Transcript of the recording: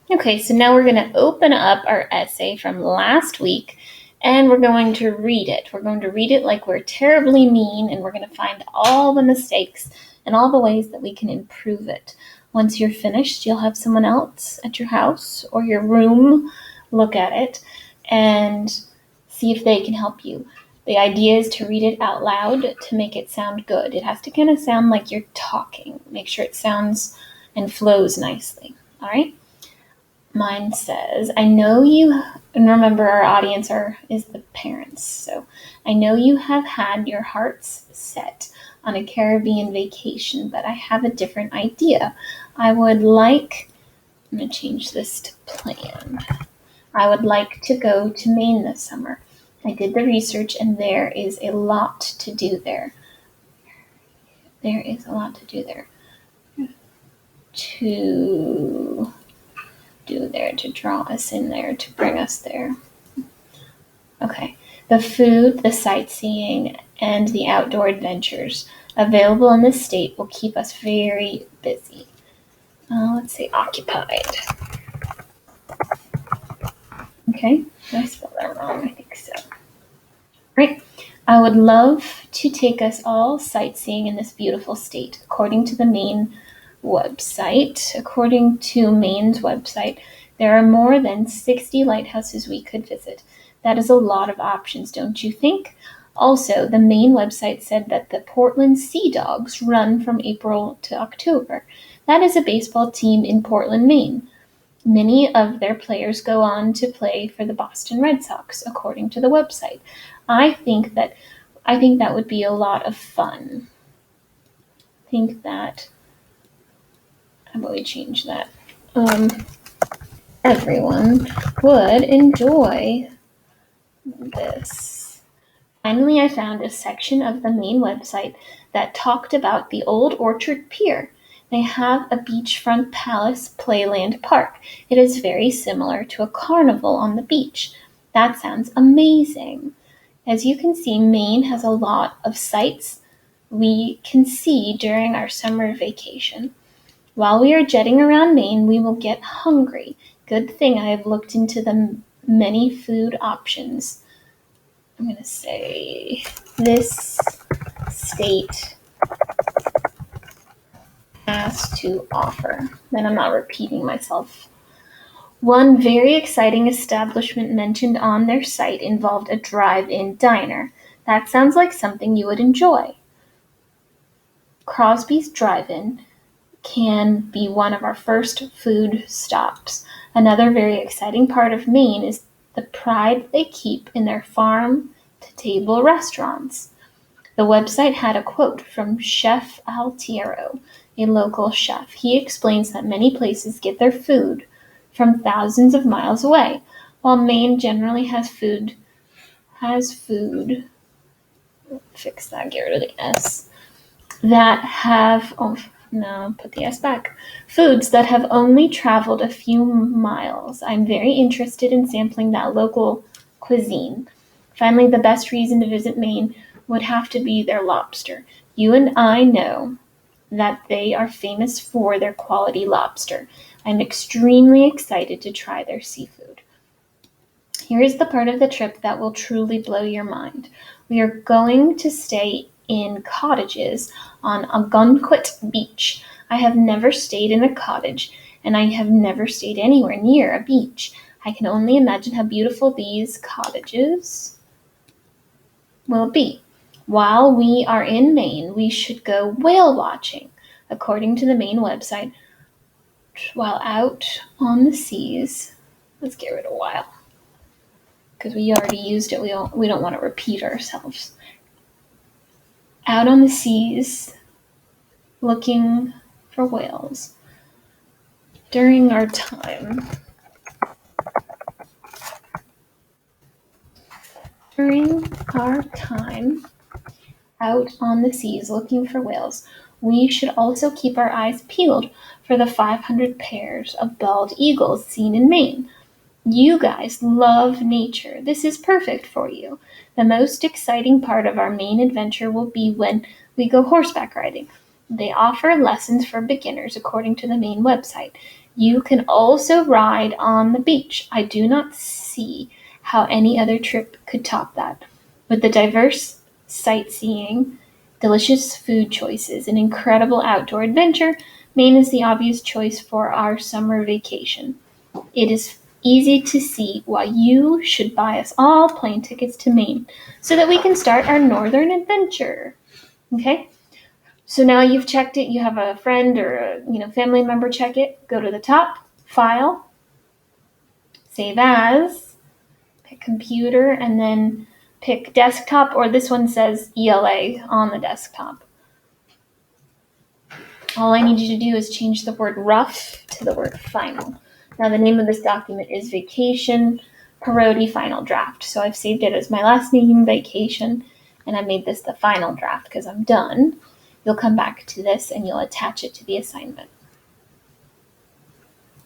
Okay, so now we're going to open up our essay from last week and we're going to read it. We're going to read it like we're terribly mean, and we're going to find all the mistakes and all the ways that we can improve it. Once you're finished, you'll have someone else at your house or your room look at it and see if they can help you. The idea is to read it out loud to make it sound good. It has to kind of sound like you're talking. Make sure it sounds and flows nicely. All right? Mine says, I know you, and remember our audience is the parents, so I know you have had your hearts set on a Caribbean vacation, but I have a different idea. I'm going to change this to plan. I would like to go to Maine this summer. I did the research and there is a lot to do there. There is a lot to do there. To do there, to draw us in there, to bring us there. Okay. The food, the sightseeing, and the outdoor adventures available in this state will keep us very busy. Let's say occupied. Okay. Did I spell that wrong? I think so. Right. I would love to take us all sightseeing in this beautiful state. According to Maine's website, there are more than 60 lighthouses we could visit. That is a lot of options, don't you think? Also, the Maine website said that the Portland Sea Dogs run from April to October. That is a baseball team in Portland, Maine. Many of their players go on to play for the Boston Red Sox, according to the website. I think that would be a lot of fun. How about we change that? Everyone would enjoy this. Finally, I found a section of the Maine website that talked about the Old Orchard Pier. They have a beachfront palace playland park. It is very similar to a carnival on the beach. That sounds amazing. As you can see, Maine has a lot of sights we can see during our summer vacation. While we are jetting around Maine, we will get hungry. Good thing I have looked into the many food options. I'm going to say this state has to offer. Then I'm not repeating myself. One very exciting establishment mentioned on their site involved a drive-in diner. That sounds like something you would enjoy. Crosby's Drive-In can be one of our first food stops. Another very exciting part of Maine is the pride they keep in their farm-to-table restaurants. The website had a quote from Chef Altiero, a local chef. He explains that many places get their food from thousands of miles away, while Maine generally has food, fix that, get rid of the S, that have, put the S back, foods that have only traveled a few miles. I'm very interested in sampling that local cuisine. Finally, the best reason to visit Maine would have to be their lobster. You and I know that they are famous for their quality lobster. I'm extremely excited to try their seafood. Here is the part of the trip that will truly blow your mind. We are going to stay in cottages on Ogunquit Beach. I have never stayed in a cottage, and I have never stayed anywhere near a beach. I can only imagine how beautiful these cottages will be. While we are in Maine, we should go whale watching. According to the Maine website, while out on the seas, let's get rid of while, because we already used it. We don't want to repeat ourselves. Out on the seas, looking for whales. During our time out on the seas looking for whales, we should also keep our eyes peeled for the 500 pairs of bald eagles seen in Maine. You guys love nature. This is perfect for you. The most exciting part of our Maine adventure will be when we go horseback riding. They offer lessons for beginners according to the Maine website. You can also ride on the beach. I do not see how any other trip could top that. With the diverse sightseeing, delicious food choices, and incredible outdoor adventure, Maine is the obvious choice for our summer vacation. It is easy to see why you should buy us all plane tickets to Maine so that we can start our northern adventure. Okay? So now you've checked it, you have a friend or a family member check it, go to the top, file, save as, pick computer, and then pick desktop, or this one says ELA on the desktop. All I need you to do is change the word rough to the word final. Now the name of this document is Vacation Parodi Final Draft. So I've saved it as my last name, Vacation, and I made this the final draft because I'm done. You'll come back to this and you'll attach it to the assignment.